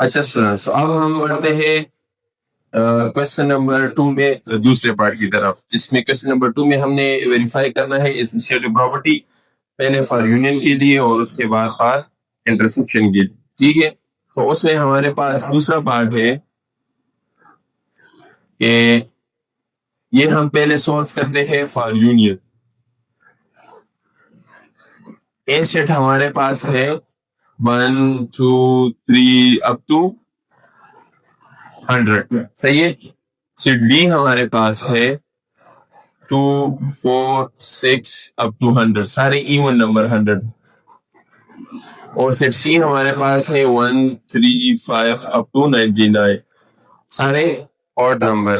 अच्छा स्टूडेंट्स, तो अब हम बढ़ते हैं क्वेश्चन नंबर 2 में दूसरे पार्ट की तरफ, जिसमें क्वेश्चन नंबर 2 में हमने वेरीफाई करना है एसेंशियल प्रॉपर्टी, पहले फॉर यूनियन के लिए और उसके बाद फॉर इंटरसेक्शन के लिए। ठीक है, तो उसमें हमारे पास दूसरा पार्ट है कि ये हम पहले सॉल्व करते हैं फॉर यूनियन। ए सेट हमारे पास है 1 2 3 अप टू 100, सही है। सेट बी हमारे पास है 2 4 6 अप टू 100, सारे इवन नंबर 100। और सेट सी हमारे पास है 1 3 5 अप टू 99, सारे ऑड नंबर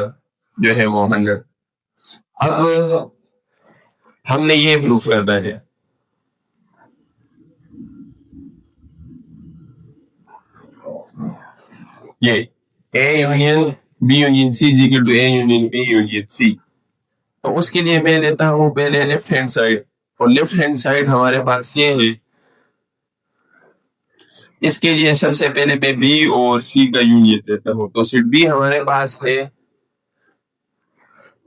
जो है वो 100। अब हमने ये प्रूफ करना है ये A union B union C is equal to A union B union C. तो उसके लिए मैं लेता हूं पहले लेफ्ट हैंड साइड, और लेफ्ट हैंड साइड हमारे पास ये है। इसके लिए सबसे पहले मैं बी और सी का यूनियन लेता हूं। तो सेट बी हमारे पास है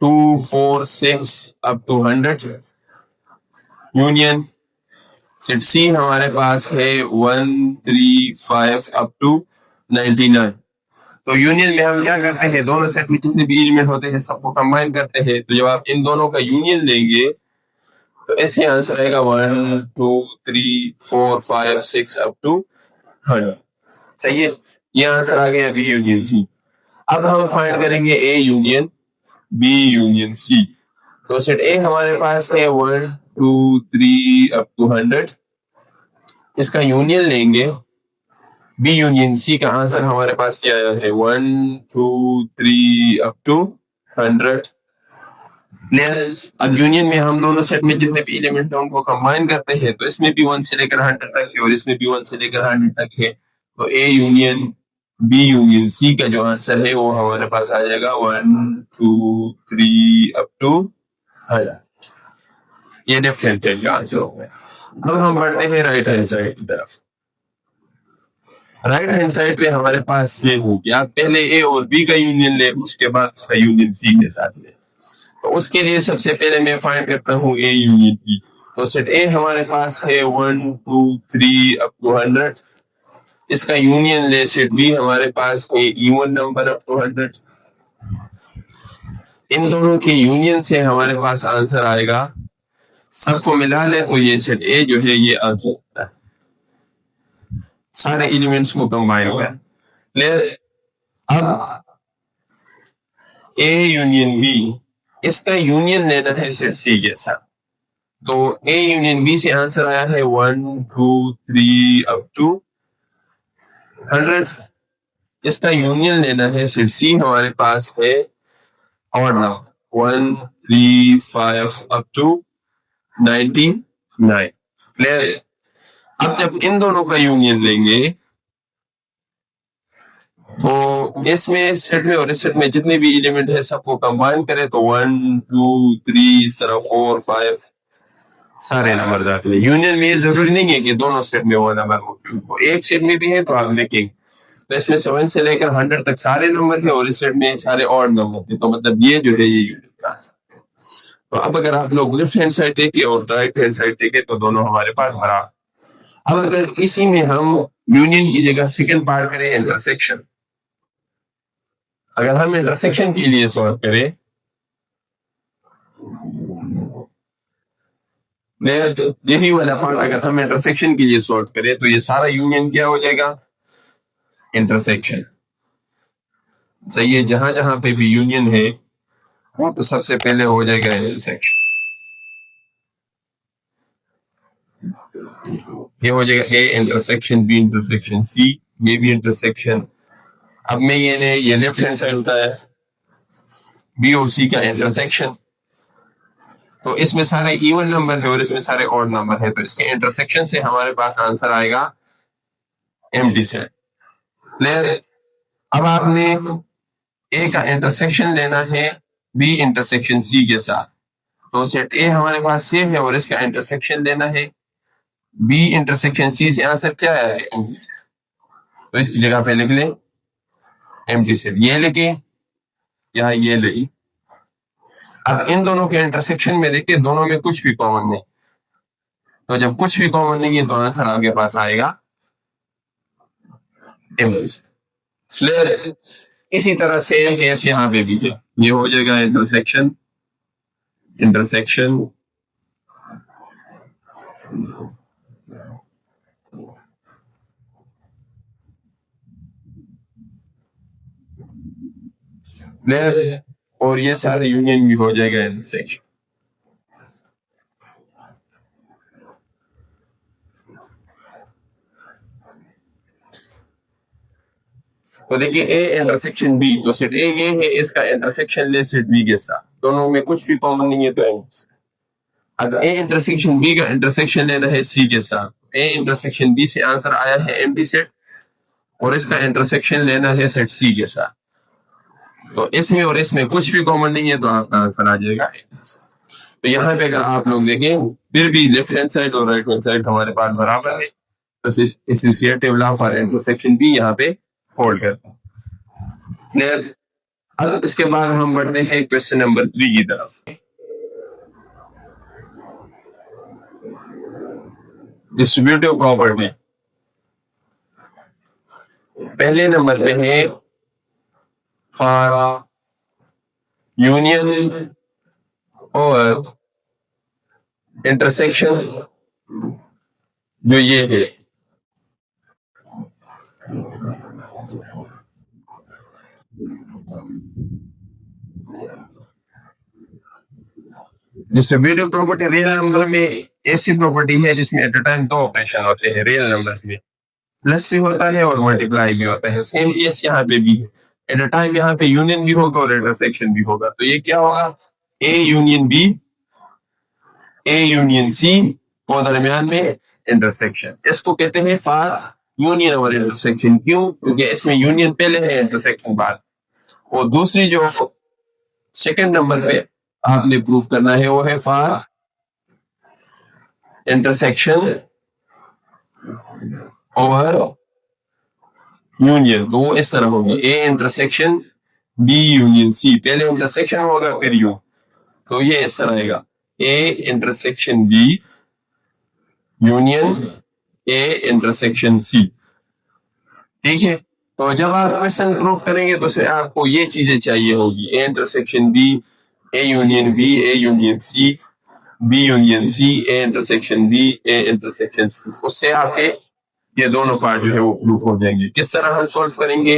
2 4 6 अप टू 100 यूनियन। सेट सी हमारे पास है 1 3 5 अप टू 99। तो यूनियन में हम क्या करते हैं, दोनों सेट में जितने भी एलिमेंट होते हैं सबको कंबाइन करते हैं। तो जब आप इन दोनों का यूनियन लेंगे तो ऐसे आंसर आएगा 1 2 3 4 5 6 अप टू 100, सही है। ये आंसर आ गया बी यूनियन सी। अब हम फाइंड करेंगे A union B union C. तो सेट ए हमारे पास है 1 2 3 अप टू 100, इसका यूनियन लेंगे। बी यूनियन सी का आंसर हमारे पास ये आया है 1 2 3 अप टू 100। अब यूनियन में हम दोनों सेट में जितने भी एलिमेंट हैं उनको कंबाइन करते हैं। तो इसमें भी 1 से लेकर 100 तक है और इसमें भी 1 से लेकर 100 तक है। तो A union B union C का जो आंसर है वो हमारे पास आ जाएगा 1 2 3 अप टू 100। ये लेफ्ट हैंड साइड का आंसर हो गया। अब हम बढ़ते हैं राइट हैंड साइड की तरफ। राइट हैंड साइड पे हमारे पास ये हो कि आप पहले ए और बी का यूनियन ले, उसके बाद उसका यूनियन सी के साथ ले। तो उसके लिए सबसे पहले मैं फाइंड करता हूँ ए यूनियन बी। तो सेट ए हमारे पास है 1 2 3 अप टू 100, इसका यूनियन ले। सेट बी हमारे पास है इवन नंबर अप टू 100। इन दोनों के यूनियन से हमारे पास आंसर आएगा, सबको मिला ले तो ये सेट ए जो है ये आंसर होता है, सारे एलिमेंट्स को कंबाइन कर। अब ए यूनियन बी, इसका यूनियन लेना है सेट सी के साथ। तो ए यूनियन बी से आंसर आया है 1 2 3 अप टू 100, इसका यूनियन लेना है सेट सी हमारे पास है और नंबर 1 3 5 अप टू 99, क्लियर। अब जब इन दोनों का यूनियन लेंगे तो इसमें सेट में और इस सेट में जितने भी एलिमेंट है सबको कंबाइन करें तो 1 2 3 इस तरह 4 5 सारे नंबर जाते हैं। यूनियन में ये जरूरी नहीं है कि दोनों सेट में वो नंबर हो, एक सेट में भी है तो आप देखेंगे तो इसमें 7 से लेकर 100 तक सारे नंबर है और इस सेट में सारे ऑड नंबर थे। तो मतलब ये जो है ये यूनियन का आंसर है। तो अब अगर आप लोग लेफ्ट हैंड साइड देखें और राइट हैंड साइड देखें तो दोनों हमारे पास बराबर। अब अगर इसी में हम यूनियन की जगह सेकंड पार्ट करें इंटरसेक्शन, अगर हम इंटरसेक्शन के लिए सॉल्व करें यही वाला पार्ट, अगर हम इंटरसेक्शन के लिए सॉल्व करें तो ये सारा यूनियन क्या हो जाएगा, इंटरसेक्शन, सही है। जहां जहां पे भी यूनियन है वो तो सबसे पहले हो जाएगा इंटरसेक्शन। ये हो जाएगा A intersection B intersection C, ये भी इंटरसेक्शन। अब मैं ये लेफ्ट हैंड साइड होता है बी और सी का इंटरसेक्शन। तो इसमें सारे इवन नंबर है और इसमें सारे ऑड नंबर है, तो इसके इंटरसेक्शन से हमारे पास आंसर आएगा एम्प्टी सेट, क्लियर। अब आपने ए का इंटरसेक्शन लेना है बी इंटरसेक्शन सी के साथ। तो सेट ए हमारे पास सेम है और इसका इंटरसेक्शन लेना है बी इंटरसेक्शन सी से, आंसर क्या है एम्प्टी सेट। तो इसकी जगह पे लिख लें एम्प्टी सेट, ये लिखे या ये लिखी। अब इन दोनों के इंटरसेक्शन में देखिए दोनों में कुछ भी कॉमन नहीं, तो जब कुछ भी कॉमन नहीं है तो आंसर आपके पास आएगा एम्प्टी सेट। इसी तरह सेम केस यहाँ पे भी है, ये हो जाएगा इंटरसेक्शन इंटरसेक्शन क्लियर, और ये सारे यूनियन भी हो जाएगा इंटरसेक्शन। तो देखिए ए इंटरसेक्शन बी, तो सेट ए ये है, इसका इंटरसेक्शन ले सेट बी के साथ, दोनों में कुछ भी कॉमन नहीं है तो एम्प्टी। अगर ए इंटरसेक्शन बी का इंटरसेक्शन लेना है सी के साथ, ए इंटरसेक्शन बी से आंसर आया है एम्प्टी सेट, और इसका इंटरसेक्शन लेना है सेट सी के साथ, तो इसमें और इसमें कुछ भी कॉमन नहीं है तो आपका आंसर आ जाएगा। तो यहाँ पे अगर आप लोग देखें फिर भी लेफ्ट हैंड साइड और राइट हैंड साइड हमारे पास बराबर है, तो एसोसिएटिव लॉ फॉर इंटरसेक्शन भी यहाँ पे होल्ड करता है। क्लियर। अब इसके बाद हम बढ़ते हैं क्वेश्चन नंबर 3 की तरफ। डिस्ट्रीब्यूटिव प्रॉपर्टी पहले नंबर पे है फॉर यूनियन और इंटरसेक्शन, जो ये है डिस्ट्रीब्यूटिव प्रॉपर्टी रियल नंबर में ऐसी प्रॉपर्टी है जिसमें एट अ टाइम दो ऑपरेशन होते हैं रियल नंबर्स में, प्लस भी होता है और मल्टीप्लाई भी होता है। सेम केस यहाँ पे भी है, एट अ टाइम यहाँ पे यूनियन भी होगा और इंटरसेक्शन भी होगा, तो ये क्या होगा A union B, A union C और दरमियान में इंटरसेक्शन। इसको कहते हैं फॉर यूनियन और इंटरसेक्शन। क्यों? क्योंकि इसमें यूनियन पहले है इंटरसेक्शन बाद। और दूसरी जो सेकंड नंबर पे आपने प्रूफ करना है वो है फॉर इंटरसेक्शन और यूनियन, तो वो इस तरह होगी A intersection B union C, पहले इंटरसेक्शन होगा फिर यू, तो ये इस तरह आएगा A intersection B union A intersection C. ठीक है, तो जब आप क्वेश्चन प्रूफ करेंगे तो फिर आपको ये चीजें चाहिए होगी, A intersection B, A union B, A union C, B union C, A intersection B, A intersection C, उससे आपके ये दोनों पार्ट जो है वो प्रूफ हो जाएंगे। किस तरह हम सॉल्व करेंगे?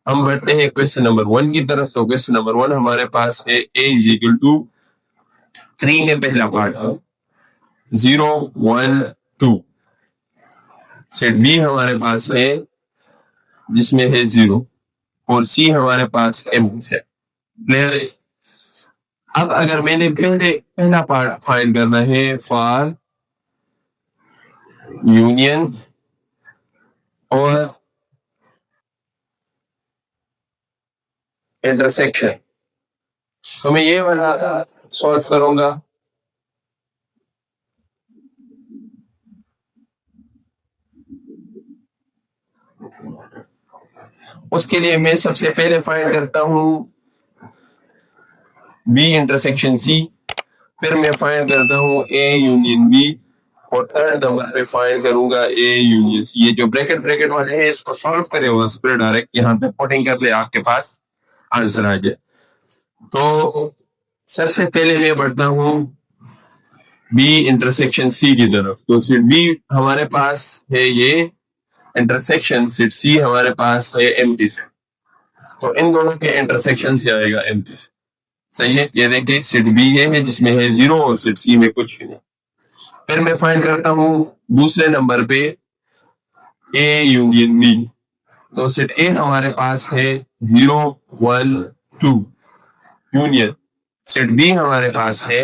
हम बढ़ते हैं क्वेश्चन नंबर 1 की तरफ। तो क्वेश्चन नंबर 1 हमारे पास है a इज इक्वल टू 3 है पहला पार्ट, 0 1 2। सेट बी हमारे पास है जिसमें है 0 और सी हमारे पास एम्प्टी सेट। क्लियर है? अब अगर मैंने पहला पार्ट फाइंड करना है फॉर यूनियन और इंटरसेक्शन, तो मैं ये वाला सॉल्व करूंगा। उसके लिए मैं सबसे पहले फाइंड करता हूं बी इंटरसेक्शन सी, फिर मैं फाइंड करता हूं ए यूनियन बी, और थर्ड नंबर पे फाइंड करूंगा ए यूनियन सी। ये जो ब्रैकेट ब्रैकेट वाले हैं इसको सॉल्व करे बस फिर डायरेक्ट यहाँ पे पुटिंग कर ले, आपके पास आंसर आ जाए। तो सबसे पहले मैं बढ़ता हूं बी इंटरसेक्शन सी की तरफ। तो सेट बी हमारे पास है ये इंटरसेक्शन, सेट सी हमारे पास है एम्प्टी सेट, तो इन दोनों के इंटरसेक्शन से आएगा एम्प्टी सेट। सही है, ये देखिए सेट बी ये है जिसमें है 0 और सेट सी में कुछ भी नहीं। फिर मैं फाइंड करता हूं दूसरे नंबर पे ए यूनियन बी, तो सेट ए हमारे पास है 0 1 2 यूनियन सेट बी हमारे पास है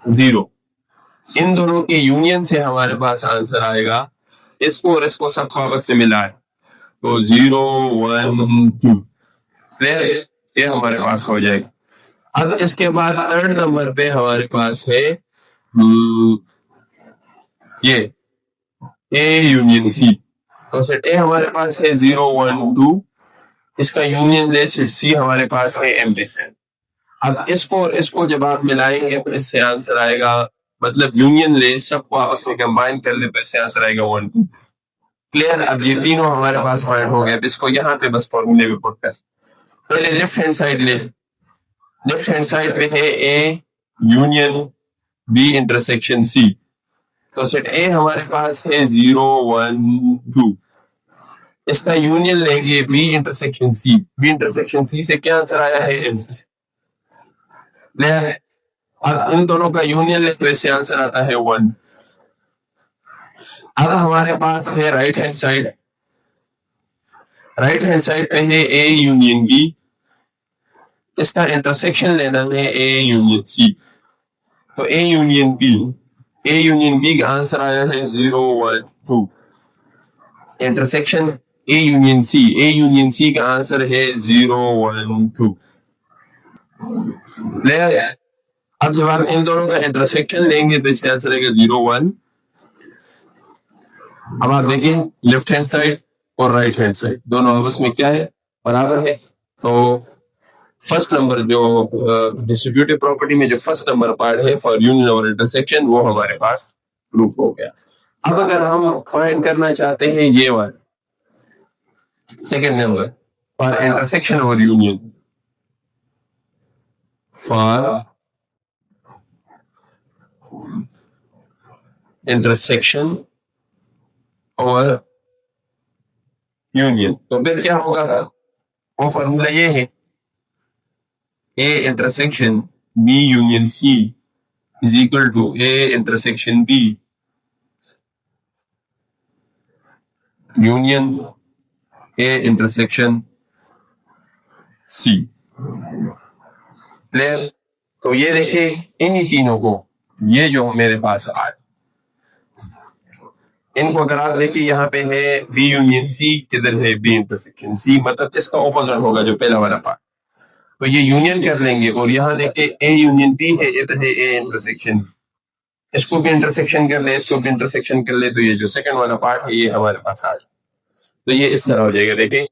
0। इन दोनों के यूनियन से हमारे पास आंसर आएगा, इसको और इसको सब आपस में मिला है तो 0 1 2। क्लियर? ये हमारे पास हो जाएगा। अब इसके बाद थर्ड नंबर पे हमारे पास है ये ए यूनियन सी, तो सेट ए हमारे पास है 0 1 2, इसका यूनियन ले सेट सी हमारे पास है एम्प्टी सेट। अब इसको और इसको जब आप मिलाएंगे तो इससे आंसर आएगा, मतलब यूनियन ले सबको आपस में कंबाइन कर ले तो इससे आंसर आएगा 1 2। क्लियर? अब ये तीनों हमारे पास पॉइंट हो गए। अब इसको यहाँ पे बस फॉर्मूले में पुट कर, पहले लेफ्ट हैंड साइड ले। लेफ्ट हैंड साइड पे है A union B intersection C. तो सेट ए हमारे पास है 0 1 2, इसका यूनियन लेंगे B intersection C. B intersection C से क्या आंसर आया है? Empty set. क्लियर है? अब इन दोनों का यूनियन ले तो इससे आंसर आता है 1। अब हमारे पास है right hand side. Right hand side पे है ए यूनियन बी, इसका इंटरसेक्शन लेना है ए यूनियन सी। तो ए यूनियन बी का आंसर आया है 0 1 2। इंटरसेक्शन ए यूनियन सी का आंसर है 0 1 2। अब जब आप इन दोनों का इंटरसेक्शन लेंगे तो इससे आंसर आएगा 0 1। अब आप देखिए लेफ्ट हैंड साइड और राइट हैंड साइड दोनों आपस में क्या है? बराबर है। तो फर्स्ट नंबर जो डिस्ट्रीब्यूटिव प्रॉपर्टी में जो फर्स्ट नंबर पार्ट है फॉर यूनियन और इंटरसेक्शन वो हमारे पास प्रूफ हो गया। अब अगर हम फाइंड करना चाहते हैं ये वाला सेकंड नंबर फॉर इंटरसेक्शन और यूनियन, फॉर इंटरसेक्शन और यूनियन, तो फिर क्या होगा? वो फॉर्मूला ये है A intersection B union C is equal to A intersection B union A intersection C. Clear? तो ये देखिए इन्हीं तीनों को, ये जो मेरे पास आज इनको अगर आप देखिए यहाँ पे है बी यूनियन सी, किधर है बी इंटरसेक्शन सी, मतलब इसका ऑपोजिट होगा जो पहला वाला पार्ट। तो ये यूनियन कर लेंगे और यहाँ देखिए ए यूनियन बी है, इधर है ए इंटरसेक्शन, इसको भी इंटरसेक्शन कर ले, इसको भी इंटरसेक्शन कर ले, तो ये जो सेकंड वाला पार्ट है ये हमारे पास आ जाए। तो ये इस तरह हो जाएगा। देखिए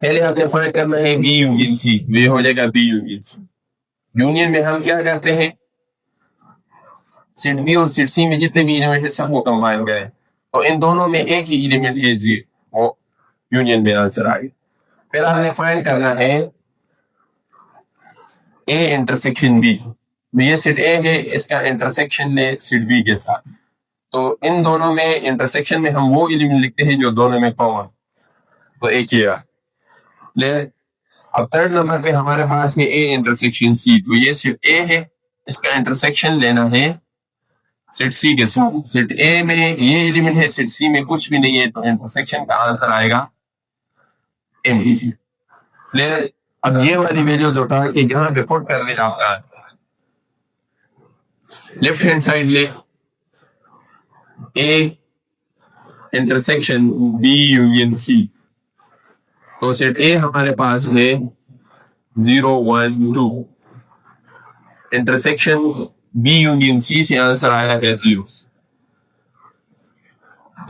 पहले आपने फाइंड करना है बी यूनियन सी, ये हो जाएगा बी यूनियन सी। यूनियन में हम क्या करते हैं? सेट बी और सेट सी में जितने भी एलिमेंट है सबको कंबाइन करें, तो इन दोनों में एक ही एलिमेंट है जी, वो यूनियन में आंसर आ गया। फिर आपने फाइंड करना है ए इंटरसेक्शन बी। ये सेट ए है, इसका इंटरसेक्शन ले सेट बी के साथ, तो इन दोनों में इंटरसेक्शन में हम वो एलिमेंट लिखते हैं जो दोनों में कॉमन, तो एक ही है। अब थर्ड नंबर पे हमारे पास है ए इंटरसेक्शन सी। तो ये सेट ए है, इसका इंटरसेक्शन लेना है सेट सी के साथ। सेट ए में ये एलिमेंट है, सेट सी में कुछ भी नहीं है, तो इंटरसेक्शन का आंसर आएगा एम्प्टी सी। क्लियर? अब ये वाली वैल्यूज उठा के यहाँ पे पुट कर देना आपका आंसर। लेफ्ट हैंड साइड ले A intersection B union C. तो सेट ए हमारे पास है 0 1 2, इंटरसेक्शन बी यूनियन सी से आंसर आया है 0।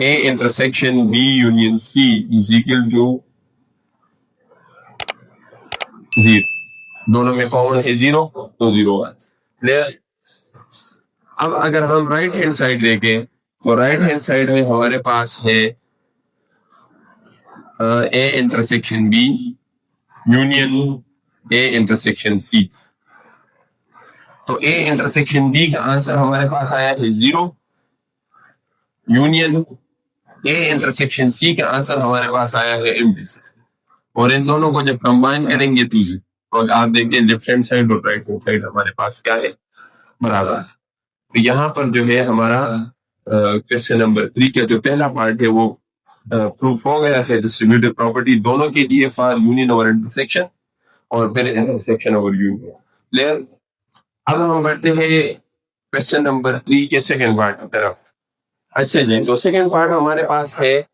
A intersection B union C is equal to 0, दोनों में कॉमन है 0, तो 0 आंसर। क्लियर? अब अगर हम राइट हैंड साइड देखें तो राइट हैंड साइड में हमारे पास है A intersection B union A intersection C. तो ए इंटरसेक्शन बी का आंसर हमारे पास आया है 0, यूनियन ए इंटरसेक्शन सी का आंसर हमारे पास आया है एम्प्टी सी। और इन दोनों को जब कंबाइन करेंगे तो आप देखिए लेफ्ट हैंड साइड और राइट हैंड साइड हमारे पास क्या है? बराबर। तो यहाँ पर जो है हमारा क्वेश्चन नंबर 3 का जो पहला पार्ट है वो प्रूफ हो गया है डिस्ट्रीब्यूटिव प्रॉपर्टी दोनों के लिए फॉर यूनियन और इंटरसेक्शन, और फिर इंटरसेक्शन और यूनियन। क्लियर? अब हम बढ़ते हैं क्वेश्चन नंबर 3 के सेकंड पार्ट की तरफ। अच्छा जी, तो सेकंड पार्ट हमारे पास है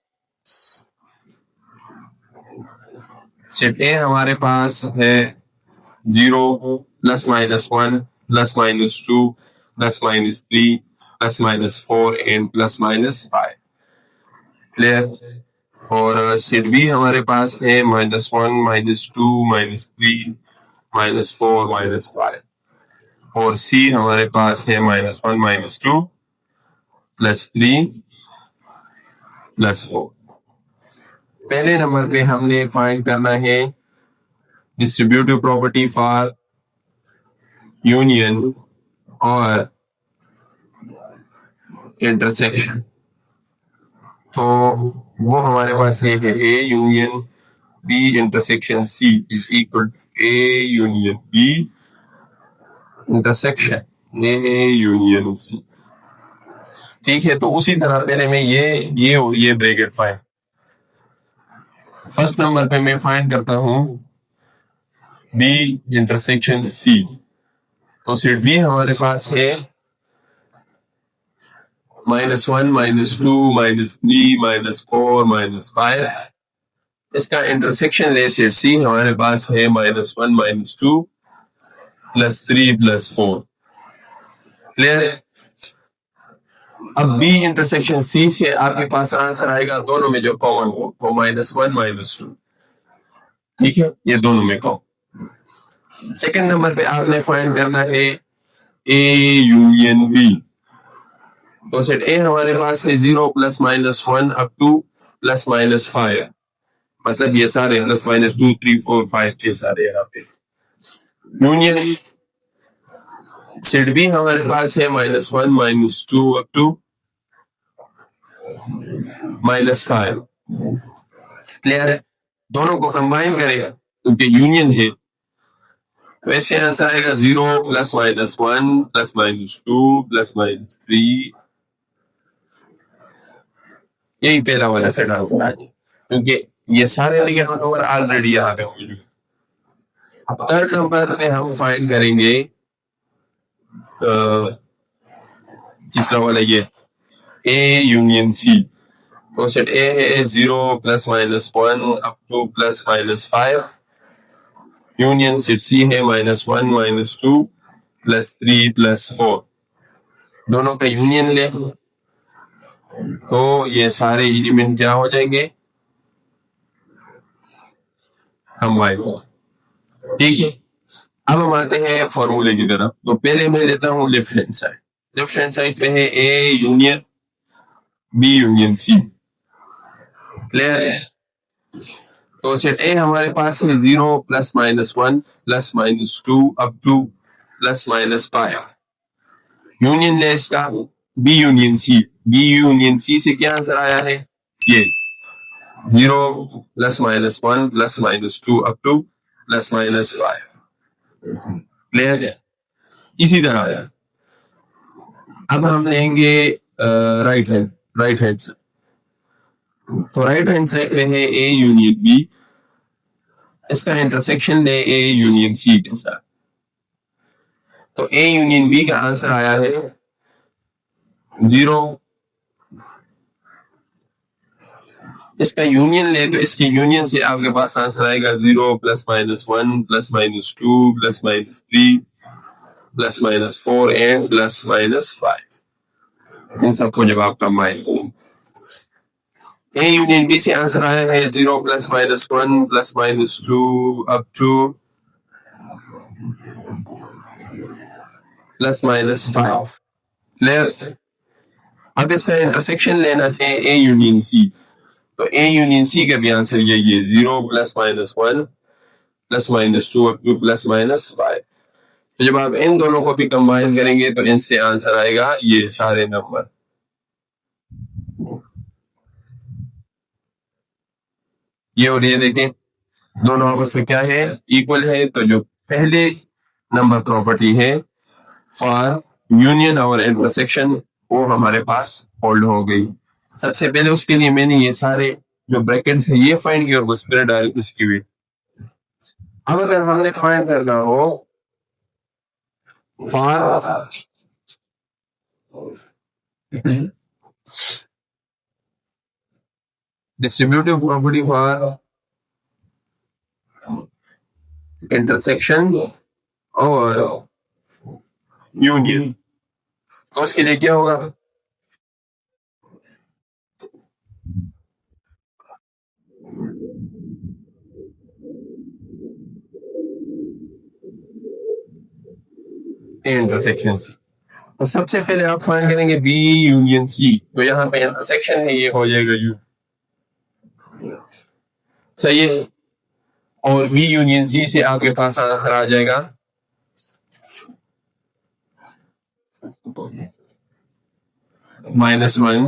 सेट ए हमारे पास है 0 +-1 +-2 plus minus 3, plus minus 4 and plus minus 5. Clear? और सेट बी हमारे पास है -1, -2, -3, -4, -5. और सी हमारे पास है -1, -2, +3, +4. पहले नंबर पे हमने फाइंड करना है डिस्ट्रीब्यूटिव प्रॉपर्टी फॉर यूनियन और इंटरसेक्शन. तो वो हमारे पास ये है A union B intersection C is equal A union B intersection A union C. ठीक है, तो उसी तरह पहले मैं ये और ये ब्रैकेट फाइंड. फर्स्ट नंबर पे मैं फाइंड करता हूं बी इंटरसेक्शन सी. तो सेट बी हमारे पास है -1, -2, -3, -4, -5. इसका इंटरसेक्शन ले सेट सी हमारे पास है -1, -2, +3, +4. क्लियर है? अब बी इंटरसेक्शन सी से आपके पास आंसर आएगा दोनों में जो कॉमन हो वो -1, -2. ठीक है, ये दोनों में कॉमन. सेकंड नंबर पे आपने फाइंड करना है ए यूनियन बी. तो सेट ए हमारे पास है 0 + -1 अप टू +-5. मतलब ये सारे +-2, 3, 4, 5 ये सारे यहाँ पे. यूनियन सेट बी हमारे पास है -1, -2 अप टू -5. क्लियर है? दोनों को कंबाइन करेगा क्योंकि यूनियन है. तो ऐसे आंसर आएगा 0 + -1 + -2 + -3. यही पहला वाला सेट आंसर आ जाए क्योंकि ये सारे नेगेटिव नंबर ऑलरेडी यहाँ पे मौजूद. अब थर्ड नंबर पे हम फाइंड करेंगे तीसरा वाला ये ए यूनियन सी. तो सेट ए है 0 + -1 अप टू +-5. यूनियन सेट सी है -1, -2 +3, +4. दोनों का यूनियन ले तो ये सारे एलिमेंट क्या हो जाएंगे? कंबाइन. ठीक है, अब हम आते हैं फॉर्मूले की तरफ. तो पहले मैं लेता हूं left hand side. Left hand side पे है A union B union C. Clear है? तो सेट ए हमारे पास है 0 + -1 + -2 अप टू +-5. यूनियन ले इसका B union C. B union C से क्या आंसर आया है? ये 0 + -1 + -2 अप टू +-5. क्लियर है? इसी तरह अब हम लेंगे राइट हैंड से. तो राइट हैंड साइड पे है ए यूनियन बी. इसका इंटरसेक्शन ले ए यूनियन सी के साथ. तो ए यूनियन बी का आंसर आया है 0. इसका यूनियन ले तो इसके यूनियन से आपके पास आंसर आएगा 0 + -1 + -2 +-3 +-4 एंड +-5. इन सबको जब आप कंबाइन करें ए यूनियन बी से आंसर आया है 0 + -1 + -2 अप टू +-5. क्लियर? अब इसका इंटरसेक्शन लेना है ए यूनियन सी. तो ए यूनियन सी का भी आंसर यही है 0 + -1 + -2 अप टू +-5. तो जब आप इन दोनों को भी कंबाइन करेंगे तो इनसे आंसर आएगा ये सारे नंबर. ये और ये देखें दोनों आपस में क्या है? इक्वल है. तो जो पहले नंबर प्रॉपर्टी है फॉर यूनियन और इंटरसेक्शन वो हमारे पास होल्ड हो गई. सबसे पहले उसके लिए मैंने ये सारे जो ब्रैकेट्स है ये फाइंड किया और बस फिर डायरेक्ट उसकी भी. अब अगर हमने फाइंड करना हो for distributive property for intersection और यूनियन. तो उसके लिए क्या होगा, ए इंटरसेक्शन सी। तो सबसे पहले आप फाइंड करेंगे बी यूनियन सी, तो यहाँ पे इंटरसेक्शन है, ये हो जाएगा यू, सही है। और बी यूनियन सी से आपके पास आंसर आ जाएगा -1,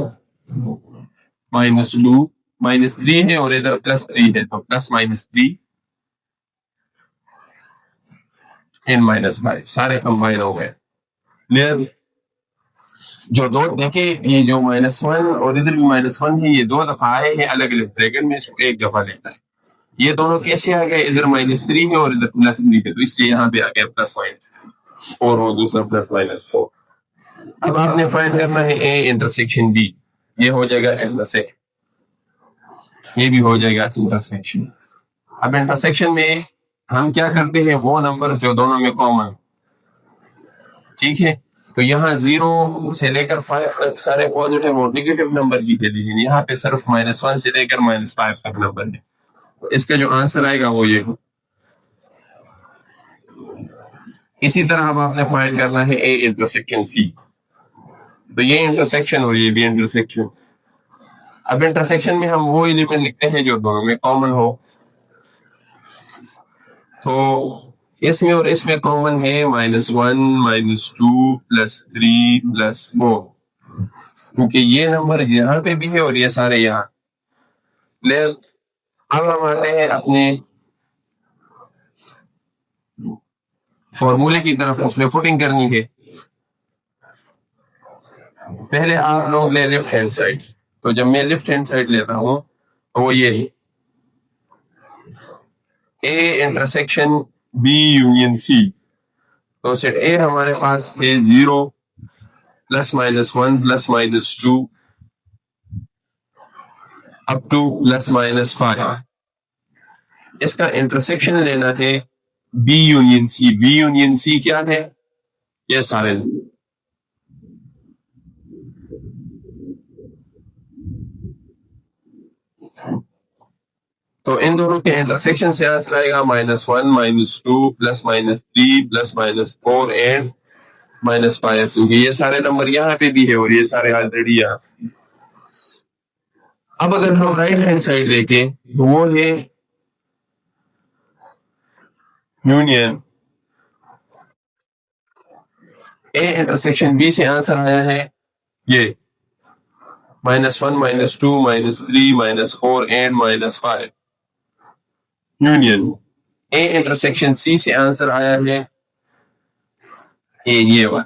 -2, -3 है और इधर +3 है, तो +-3 एंड -5 सारे कंबाइन हो गए। क्लियर। जो दो देखिए, ये जो -1 और इधर भी -1 है, ये 2 दफा आए हैं अलग अलग ब्रैकेट में, इसको एक दफा लेना है। ये दोनों कैसे आ गए, इधर -3 है और इधर +3 है, तो इसलिए यहाँ पे आ गया +-3 और वो दूसरा +-4। अब आपने फाइंड करना है ए इंटरसेक्शन बी, ये हो जाएगा इंटरसेक्शन, ये भी हो जाएगा इंटरसेक्शन। अब इंटरसेक्शन में हम क्या करते हैं, वो नंबर जो दोनों में कॉमन, ठीक है। तो यहाँ 0 से लेकर 5 तक सारे पॉजिटिव और नेगेटिव नंबर लिखे दिए, यहाँ पे सिर्फ -1 से लेकर -5 तक नंबर है, तो इसका जो आंसर आएगा वो ये। इसी तरह अब आपने फाइंड करना है ए इंटरसेक्शन सी, तो ये इंटरसेक्शन और ये भी इंटरसेक्शन। अब इंटरसेक्शन में हम वो एलिमेंट लिखते हैं जो दोनों में कॉमन हो, तो इसमें और इसमें कॉमन है -1, -2, +3, +4, क्योंकि ये नंबर यहाँ पे भी है और ये सारे यहाँ। क्लियर। अब हम आते हैं अपने फॉर्मूले की तरफ, उसमें पुटिंग करनी है। पहले आप लोग ले लेफ्ट हैंड साइड, तो जब मैं लेफ्ट हैंड साइड लेता हूं तो वो ये है A intersection B union C, तो सेट ए हमारे पास है 0, +-1, +-2 अप टू +-5। इसका इंटरसेक्शन लेना है B union C. B union C क्या है, ये सारे, तो इन दोनों के इंटरसेक्शन से आंसर आएगा -1, -2, +-3, +-4 एंड -5, क्योंकि ये सारे नंबर यहाँ पे भी है और ये सारे ऑलरेडी यहाँ। अब अगर हम राइट हैंड साइड देखें तो वो है यूनियन ए इंटरसेक्शन बी, से आंसर आया है ये -1, -2, -3, -4 and -5। Union A intersection C से आंसर आया है ये वाला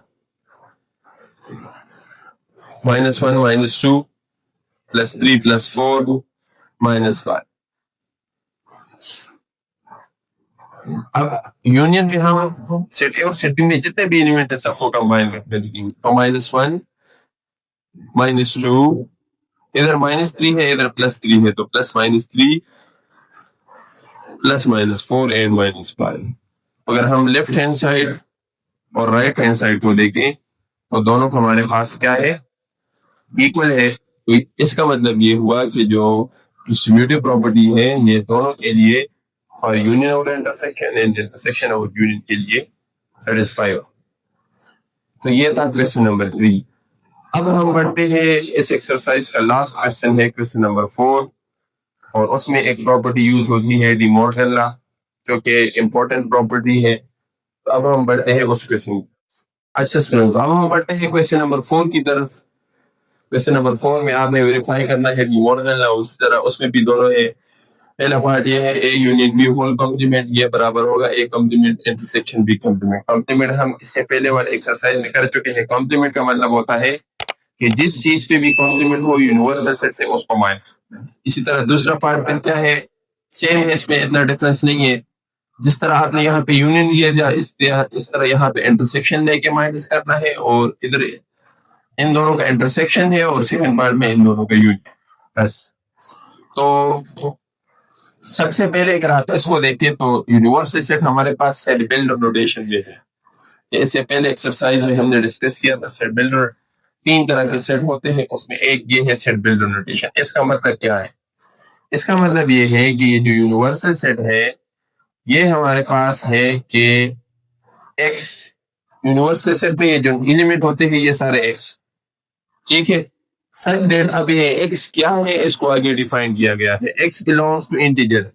-1, -2, +3, +4, -5। अब यूनियन में हम सेट ए और सेट बी में जितने भी एलिमेंट है सबको कंबाइन करके लिखेंगे, तो -1, -2, इधर -3 है, इधर +3 है, तो +-3, +-4 एंड -5। अगर हम लेफ्ट हैंड साइड और राइट हैंड साइड को देखें तो दोनों को हमारे पास क्या है, इक्वल है। तो इसका मतलब ये हुआ कि जो डिस्ट्रीब्यूटिव प्रॉपर्टी है ये दोनों के लिए, और यूनियन और इंटरसेक्शन एंड इंटरसेक्शन और यूनियन के लिए सेटिस्फाई हो। तो ये था क्वेश्चन नंबर 3। अब हम बढ़ते हैं, इस एक्सरसाइज का लास्ट क्वेश्चन है क्वेश्चन नंबर 4, और उसमें एक प्रॉपर्टी यूज होती है डी मॉर्गन लॉ, जो कि इंपॉर्टेंट प्रॉपर्टी है। तो अब हम बढ़ते हैं उस क्वेश्चन। अच्छा स्टूडेंट्स, अब हम बढ़ते हैं क्वेश्चन नंबर 4 की तरफ। क्वेश्चन नंबर 4 में आपने वेरीफाई करना है डी मॉर्गन लॉ, उसी तरह उसमें भी दोनों है। पहला पार्ट ये है A union B whole complement, ये बराबर होगा A complement intersection B complement. Complement हम इससे पहले वाले एक्सरसाइज में कर चुके हैं। कॉम्प्लीमेंट का मतलब होता है कि जिस चीज पे भी कॉम्प्लीमेंट हो यूनिवर्सल सेट से उसको माइनस। इसी तरह दूसरा पार्ट फिर क्या है, सेम है, इसमें इतना डिफरेंस नहीं है। जिस तरह आपने यहाँ पे यूनियन लिया, इस तरह यहाँ पे इंटरसेक्शन लेके माइनस करना है, और इधर इन दोनों का इंटरसेक्शन है और सेकंड पार्ट में इन दोनों का यूनियन, बस। तो सबसे पहले अगर आप इसको देखें तो यूनिवर्सल सेट हमारे पास सेट बिल्ड नोटेशन में है। इससे पहले एक्सरसाइज में हमने डिस्कस किया था सेट बिल्डर। 3 तरह के सेट होते हैं, उसमें एक ये है सेट बिल्डर नोटेशन। इसका मतलब क्या है? इसका मतलब ये है कि ये जो यूनिवर्सल सेट है ये हमारे पास है कि एक्स, यूनिवर्सल सेट में ये जो एलिमेंट होते हैं ये सारे एक्स, ठीक है। सच दैट अब ये एक्स क्या है इसको आगे डिफाइन किया गया है। एक्स बिलोंग्स टू इंटीजर,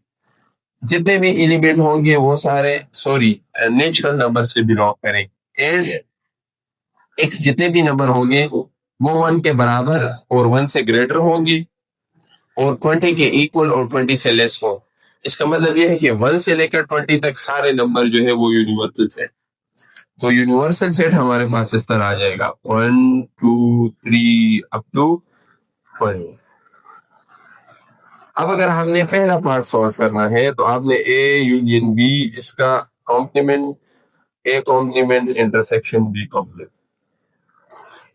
जितने भी एलिमेंट होंगे वो सारे नेचुरल नंबर से बिलोंग करेंगे। एंड एक्स जितने भी नंबर होंगे वो 1 के बराबर और 1 से ग्रेटर होंगे और 20 के इक्वल और 20 से लेस हो। इसका मतलब ये है कि 1 से लेकर 20 तक सारे नंबर जो है वो यूनिवर्सल सेट। तो यूनिवर्सल सेट हमारे पास इस तरह आ जाएगा 1 2 3 अप टू 20। अब अगर हमने पहला पार्ट सॉल्व करना है तो आपने ए यूनियन बी, इसका complement, A complement intersection B complement.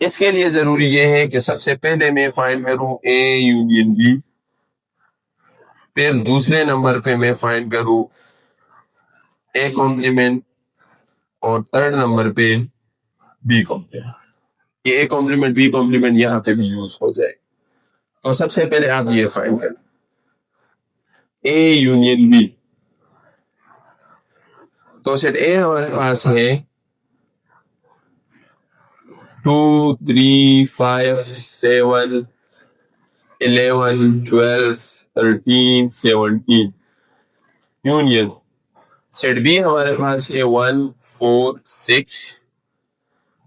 इसके लिए जरूरी ये है कि सबसे पहले मैं फाइंड करूं ए यूनियन बी, फिर दूसरे नंबर पे मैं फाइंड करूं ए कॉम्प्लीमेंट और थर्ड नंबर पे बी कॉम्प्लीमेंट। ये ए कॉम्प्लीमेंट बी कॉम्प्लीमेंट यहाँ पे भी यूज हो जाए। तो सबसे पहले आप ये फाइंड करें ए यूनियन बी। तो सेट ए हमारे पास है 2 3 5 7 11 12 13 17। यूनियन सेट बी हमारे पास है 1 4 6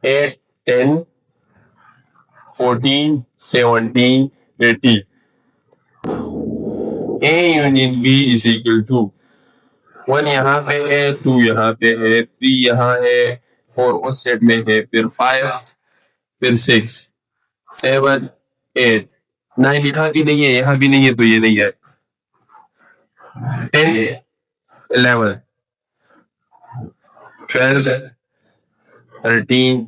8 10 14 17 18। A union B is equal to 1 यहाँ पे है, 2 यहाँ पे है, 3 यहाँ है, 4 उस सेट में है, फिर 5, फिर 6 7 8 9 यहाँ भी नहीं है, यहाँ भी नहीं है, तो ये नहीं है। 10 11 12 13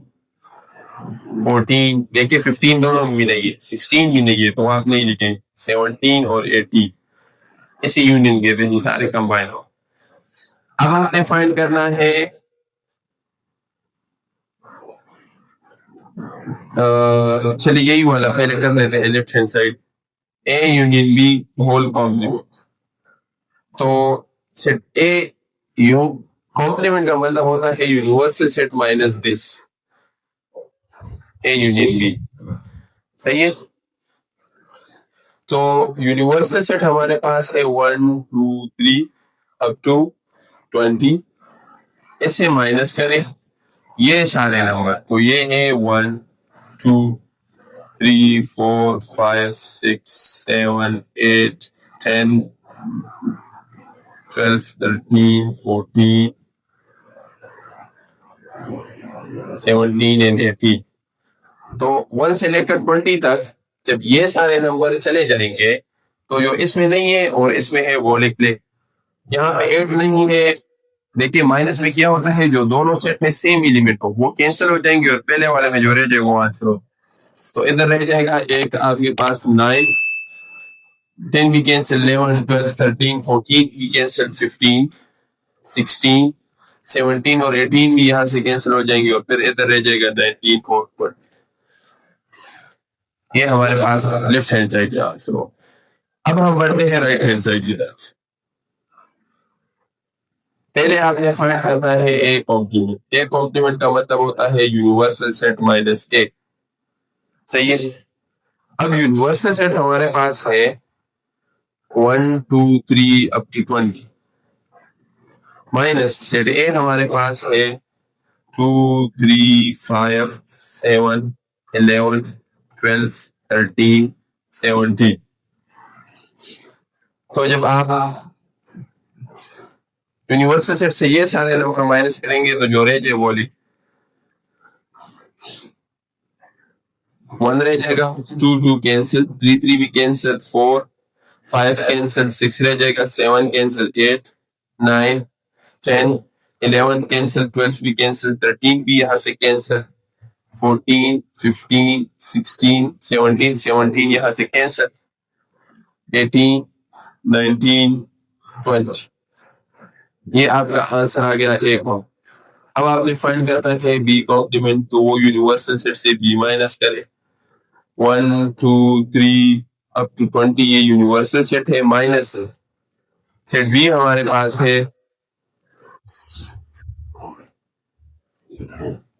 14, देखिए 15 दोनों में भी नहीं है, 16 भी नहीं है, तो आप नहीं लिखें। 17 और 18 इसे यूनियन कहते हैं, सारे कंबाइन हो। अब आपने फाइंड करना है चलिए यही वाला पहले कर लेते हैं, left hand side A union B whole complement. तो सेट ए यू कॉम्प्लीमेंट का मतलब होता है universal set minus this A union B, सही है। तो यूनिवर्सल सेट हमारे पास है 1 2 3 अप टू 20। इसे माइनस करें ये सारे नंबर, तो ये है 1 2 3 4 5 6 7 8 10 12 13 14 17 एंड 18। तो 1 से लेकर 20 तक जब ये सारे नंबर चले जाएंगे तो जो इसमें नहीं है और इसमें है वो लिख ले। यहाँ पे 8 नहीं है, देखिए माइनस में क्या होता है, जो दोनों सेट में सेम एलिमेंट हो वो कैंसिल हो जाएंगे और पहले वाले में जो रह जाएगा वो आंसर हो। तो इधर रह जाएगा एक आपके पास 9 10 भी कैंसिल, 11 12 13 14 भी कैंसिल, 15 16 17 और 18 भी यहाँ से कैंसिल हो जाएंगे और फिर इधर रह जाएगा 19 और 20। ये हमारे पास लेफ्ट हैंड साइड का आंसर हो। अब हम बढ़ते हैं राइट हैंड साइड की तरफ। पहले आपने फाइंड करना है ए कॉम्प्लीमेंट। ए कॉम्प्लीमेंट का मतलब होता है यूनिवर्सल सेट माइनस ए, सही है। अब यूनिवर्सल सेट हमारे पास है 1 2 3 up to 20 minus set A हमारे पास है 2 3 5 7 11 12 13 17। तो जब आप यूनिवर्सल सेट से ये सारे नंबर माइनस करेंगे तो जो रह जाए वो लिख 1 रह जाएगा, 2 2 कैंसिल, 3 3 भी कैंसिल, 4 5 कैंसिल, 6 रह जाएगा, 7 कैंसिल, 8 9 10 11 कैंसिल, 12 भी कैंसिल, 13 भी यहाँ से कैंसिल, 14 15 16 17 17 यहाँ से कैंसिल, 18 19 20। ये आपका आंसर आ गया एक। अब आपने फाइंड करना है बी कॉम्प्लीमेंट, तो वो यूनिवर्सल सेट से बी माइनस करे। 1 2 3 अप टू 20 ये यूनिवर्सल सेट है, माइनस सेट बी हमारे पास है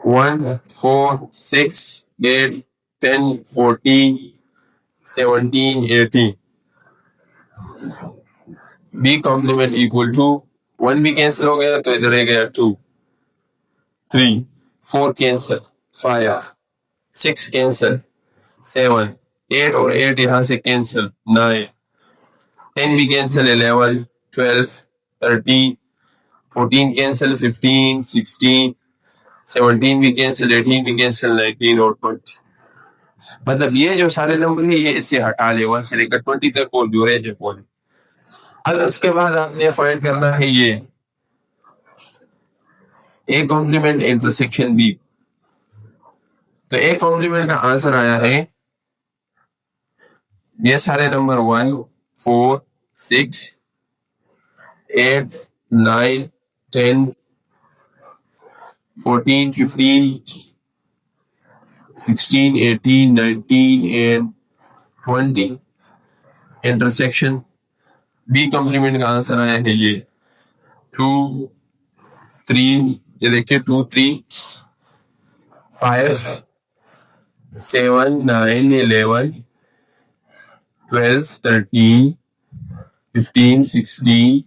1 4 6 8 10 14 17 18। बी कॉम्प्लीमेंट इक्वल टू 1 भी कैंसिल हो गया तो इधर रह गया 2 3 4 कैंसिल 5 6 कैंसिल 7 8 और 8 यहाँ से कैंसिल 9 10 भी कैंसिल 11 12 13 14 कैंसिल 15 16 17 भी कैंसिल 18 भी कैंसिल 19 और 20। मतलब ये जो सारे नंबर है ये इससे हटा ले 1 से लेकर 20 तक और जो रेंज है बोले। अब उसके बाद आपने फाइंड करना है ये ए कॉम्प्लीमेंट इंटरसेक्शन बी। तो ए कॉम्प्लीमेंट का आंसर आया है ये सारे number 1 4 6 8 9 10 14 15 16 18 19 and 20। Intersection B complement का आंसर आया है ये 2 3, ये देखिए 2 3 5 7 9 11 12 13 15 16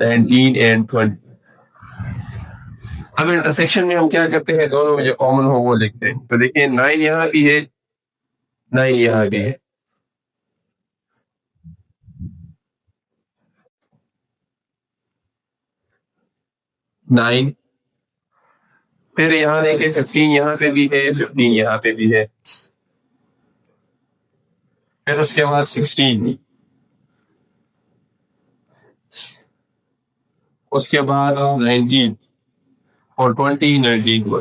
19 and 20। अब इंटरसेक्शन में हम क्या करते हैं, दोनों में जो कॉमन हो वो लिखते हैं। तो देखिए 9 यहाँ भी है 9 यहाँ भी है, नाइन। फिर यहाँ देखिए 15 यहाँ पे भी है 15 यहाँ पे भी है। फिर उसके बाद 16, उसके बाद 19 और 20 19 को।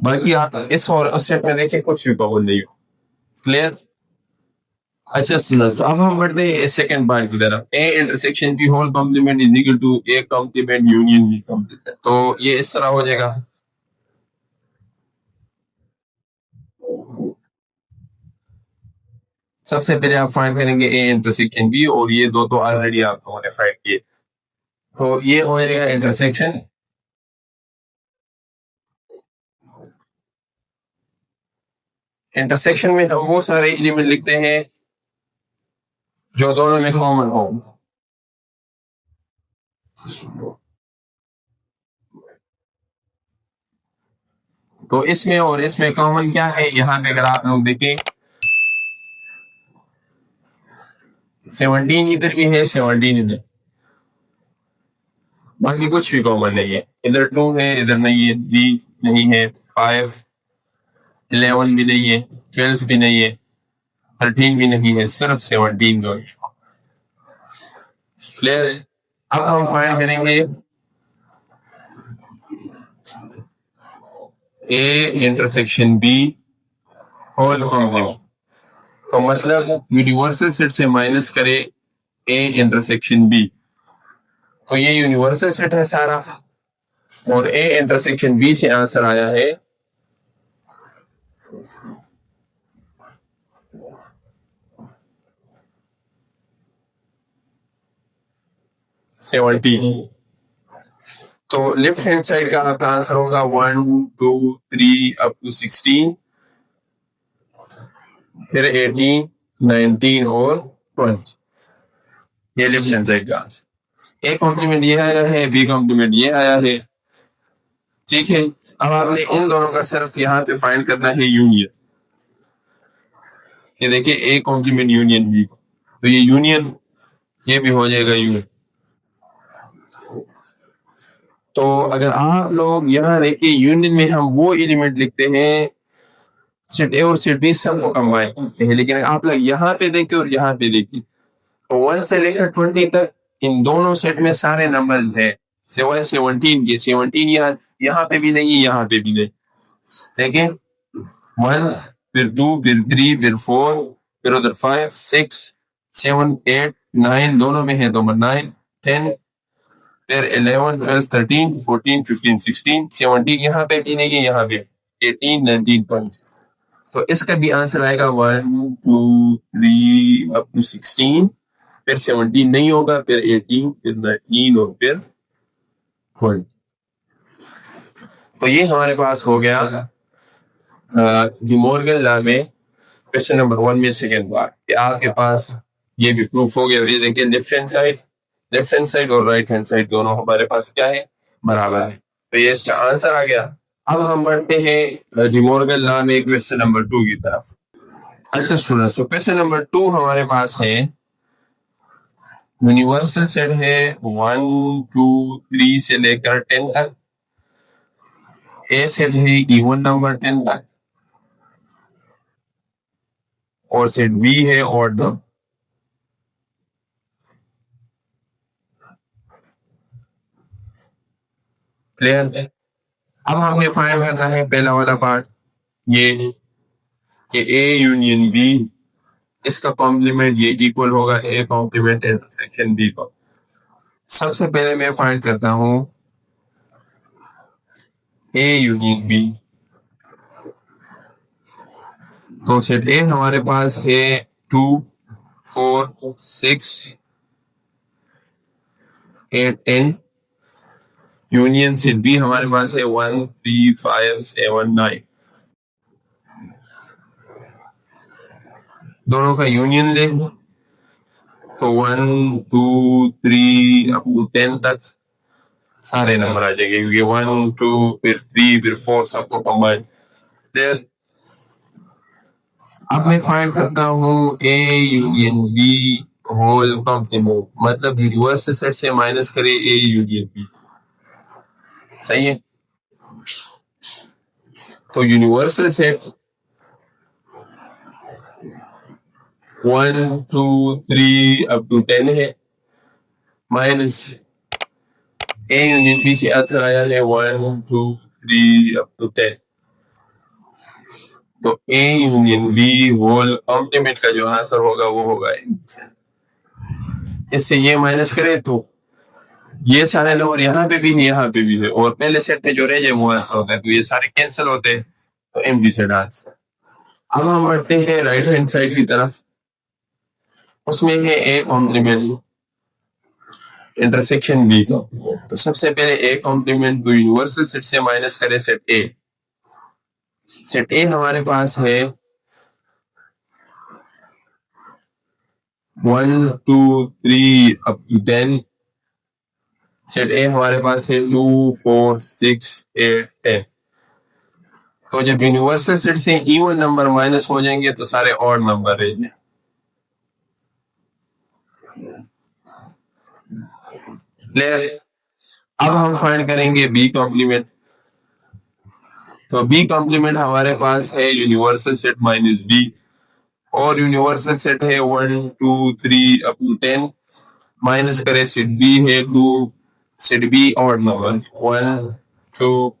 बाकी आप इस और उस सेट में देखिए कुछ भी कॉमन नहीं हो। क्लियर? अच्छा सुनो, तो अब हम बढ़ते हैं सेकंड पार्ट की तरफ। A intersection B whole complement is equal to A complement union B complement. तो ये इस तरह हो जाएगा। सबसे पहले आप फाइंड करेंगे ए इंटरसेक्शन बी, और ये दो तो ऑलरेडी आप लोगों ने फाइंड किए। तो ये हो जाएगा इंटरसेक्शन इंटरसेक्शन में हम वो सारे एलिमेंट लिखते हैं जो दोनों में कॉमन हो। तो इसमें और इसमें कॉमन क्या है, यहाँ पे अगर आप लोग देखें 17 इधर भी है 17 इधर, बाकी कुछ भी कॉमन नहीं है। इधर 2 है इधर नहीं है, 3 नहीं है, 5 11 भी नहीं है, 12 भी नहीं है, 13 भी नहीं है, सिर्फ 17 दो। क्लियर है? अब हम फाइंड करेंगे A intersection B whole complement. तो मतलब यूनिवर्सल सेट से माइनस करे ए इंटरसेक्शन बी, तो ये यूनिवर्सल सेट है सारा, और ए इंटरसेक्शन बी से आंसर आया है 17। तो लेफ्ट हैंड साइड का आपका आंसर होगा 1 2 3 अप टू 16, फिर 18 19 और 20। ये लेफ्ट हैंड साइड का आंसर। ए कॉम्प्लीमेंट ये आया है, बी कॉम्प्लीमेंट ये आया है। ठीक है, अब आपने इन दोनों का सिर्फ यहाँ पे फाइंड करना है यूनियन। ये देखिए ए कॉम्प्लीमेंट यूनियन बी, तो ये यूनियन ये भी हो जाएगा यूनियन। तो अगर आप लोग यहाँ देखिए यूनियन में हम वो एलिमेंट लिखते हैं सेट ए और सेट बी सबको कंबाइन करते हैं, लेकिन आप लोग यहाँ पे देखिए और यहाँ पे देखिए तो 1 से लेकर 20 तक इन दोनों सेट में सारे नंबर्स हैं। सिवाय 17 के, 17 यहाँ पे भी नहीं यहाँ पे भी नहीं। देखिए 1 फिर 2 फिर 3 फिर 4 फिर उधर 5 6 7 8 9 दोनों में है, तो 9 10 फिर 11 12 13 14 15 16 17 यहाँ पे गिनेंगे, यहाँ पे 18 19 20। तो इसका भी आंसर आएगा 1 2 3 अप टू 16, फिर 17 नहीं होगा, फिर 18, फिर 19 और फिर 20। तो ये हमारे पास हो गया डिमॉर्गन लॉ में क्वेश्चन नंबर 1 में सेकेंड पार्ट कि आपके पास ये भी प्रूफ हो गया। ये देखिए लेफ्ट हैंड साइड और राइट हैंड साइड दोनों हमारे पास क्या है, बराबर है। तो ये इसका आंसर आ गया। अब हम बढ़ते हैं डिमॉर्गन लॉ में क्वेश्चन नंबर 2 की तरफ। अच्छा स्टूडेंट्स, तो क्वेश्चन नंबर 2 हमारे पास है यूनिवर्सल सेट है 1 2 3 से लेकर 10 तक। ए सेट है इवन नंबर 10 तक और सेट बी है ऑड नंबर। क्लियर है? अब हमें फाइंड करना है पहला वाला पार्ट, ये कि ए यूनियन बी, इसका कॉम्प्लीमेंट ये इक्वल होगा ए कॉम्प्लीमेंट इंटरसेक्शन बी का। सबसे पहले मैं फाइंड करता हूं ए यूनियन बी। तो सेट ए हमारे पास है 2 4 6 8 10। यूनियन सेट बी हमारे पास है 1 3 5 7 9। दोनों का यूनियन ले तो 1 2 3 अप टू 10 तक सारे नंबर आ जाएंगे, क्योंकि 1 2 फिर 3 फिर 4 सबको कंबाइन। अब मैं फाइंड करता हूँ A union B whole complement, मतलब यूनिवर्सल सेट से माइनस करे ए यूनियन बी। सही है? तो यूनिवर्सल सेट 1 2 3 अप टू 10 है, माइनस ए यूनियन बी से आंसर आया है 1 2 3 अप टू 10। तो A union B whole complement का जो आंसर होगा वो होगा। इससे ये माइनस करें तो ये सारे नंबर यहाँ पे भी है, यहाँ पे भी है, और पहले सेट पे जो रह जाए वो आंसर होता है, तो ये सारे कैंसिल होते हैं, तो एम्प्टी सेट आंसर। अब हम बढ़ते हैं राइट हैंड साइड की तरफ। उसमें है ए कॉम्प्लीमेंट इंटरसेक्शन बी का। तो सबसे पहले ए कॉम्प्लीमेंट तो यूनिवर्सल सेट से माइनस करे सेट ए। सेट ए हमारे पास है 1 2 3 अप टू 10। सेट ए हमारे पास है 2 4 6 8 10। तो जब यूनिवर्सल सेट से इवन नंबर माइनस हो जाएंगे तो सारे ऑड नंबर रह जाए। अब हम फाइंड करेंगे बी कॉम्प्लीमेंट। तो बी कॉम्प्लीमेंट हमारे पास है यूनिवर्सल सेट माइनस बी, और यूनिवर्सल सेट है 1 2 3 अप टू 10, माइनस करे सेट बी है 2, सेट बी ऑड नंबर 1 2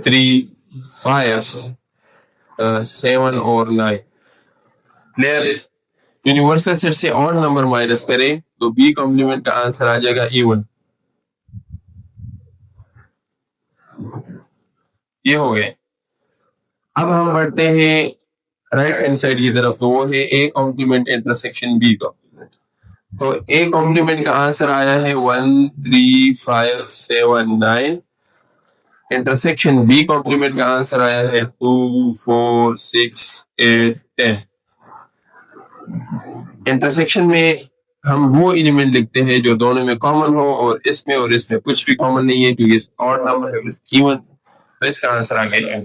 3 5 7 और 9। क्लियर? यूनिवर्सल सेट से ऑड नंबर माइनस करें तो बी कॉम्प्लीमेंट का आंसर आ जाएगा इवन। ये हो गए। अब हम बढ़ते हैं राइट हैंड साइड की तरफ, तो वो है ए कॉम्प्लीमेंट इंटरसेक्शन बी का। तो ए कॉम्प्लीमेंट का आंसर आया है 1 3 5 7 9। इंटरसेक्शन बी कॉम्प्लीमेंट का आंसर आया है 2 4 6 8 10। इंटरसेक्शन में हम वो एलिमेंट लिखते हैं जो दोनों में कॉमन हो, और इसमें कुछ भी कॉमन नहीं है, क्योंकि ऑड नंबर है इवन। तो इसका आंसर आ गया।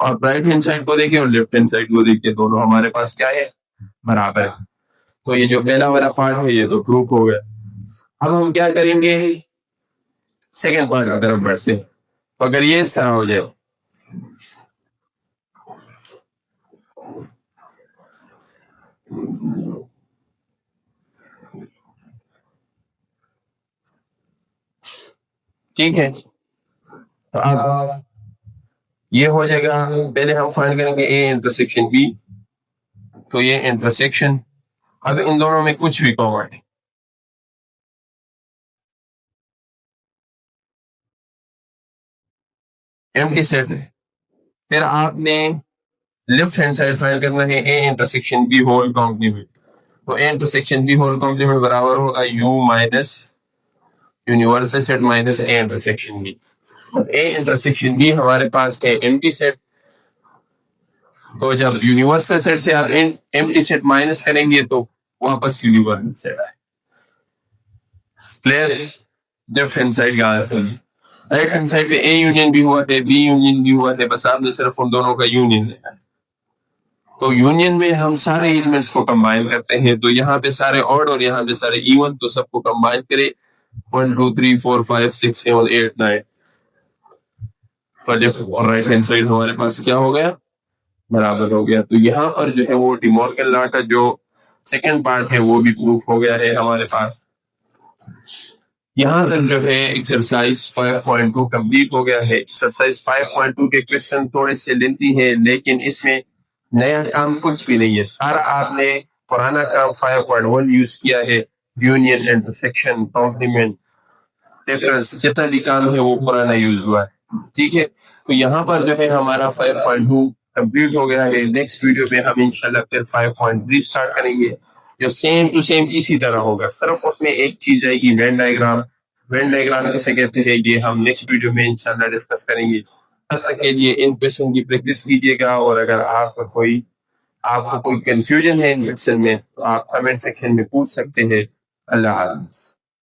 और राइट हैंड साइड को देखिए और लेफ्ट हैंड साइड को देखिए, दोनों हमारे पास क्या है, बराबर है। तो ये जो पहला वाला पार्ट है ये तो प्रूफ हो गया। अब हम क्या करेंगे, सेकेंड पार्ट की तरफ बढ़ते हैं। तो अगर ये इस तरह हो जाए, ठीक है, तो अब ये हो जाएगा। पहले हम फाइंड करेंगे ए इंटरसेक्शन बी। तो ये इंटरसेक्शन, अब इन दोनों में कुछ भी कॉमन नहीं, एम्प्टी सेट है। फिर आपने लेफ्ट हैंड साइड फाइंड करना है A intersection B whole complement. तो A intersection B whole complement बराबर होगा U minus universal set minus A intersection B. A intersection B हमारे पास है एम्प्टी सेट, तो जब यूनिवर्सल सेट से आप एम्प्टी सेट माइनस करेंगे तो वापस यूनिवर्सल सेट आए। क्लियर? लेफ्ट हैंड साइड का आंसर। राइट हैंड साइड पे ए यूनियन बी हुआ है, बी यूनियन बी हुआ है, बस आपने सिर्फ उन दोनों का यूनियन लेना है। तो यूनियन में हम सारे एलिमेंट्स को कंबाइन करते हैं, तो यहाँ पे सारे ऑड और यहाँ पे सारे इवन, तो सबको कंबाइन करें 1 2 3 4 5 6 7 8 9। और राइट हैंड साइड हमारे पास क्या हो गया? बराबर हो गया। तो यहाँ पर जो है वो डिमॉर्गन लॉ का जो सेकंड पार्ट है वो भी प्रूफ हो गया है हमारे पास। यहाँ तक जो है एक्सरसाइज 5.2 कंप्लीट हो गया है। एक्सरसाइज 5.2 के क्वेश्चन थोड़े से लेंथी हैं, लेकिन इसमें नया काम कुछ भी नहीं है, सारा आपने पुराना काम 5.1 यूज किया है। यूनियन, इंटरसेक्शन, कॉम्प्लीमेंट, डिफरेंस, जितना भी काम है वो पुराना यूज हुआ है। ठीक है, तो यहाँ पर जो है हमारा 5.2 कंप्लीट हो गया है। नेक्स्ट वीडियो में हम इंशाल्लाह फिर 5.3 स्टार्ट करेंगे, जो सेम टू सेम इसी तरह होगा, सिर्फ उसमें एक चीज आएगी वेन डायग्राम। वेन डायग्राम किसे कहते हैं ये हम नेक्स्ट वीडियो में इंशाल्लाह डिस्कस करेंगे। तब तक के लिए इन क्वेश्चन की प्रैक्टिस कीजिएगा, और अगर आपको कोई कंफ्यूजन है इन क्वेश्चन में तो आप कमेंट सेक्शन में पूछ सकते हैं। अल्लाह हाफिज।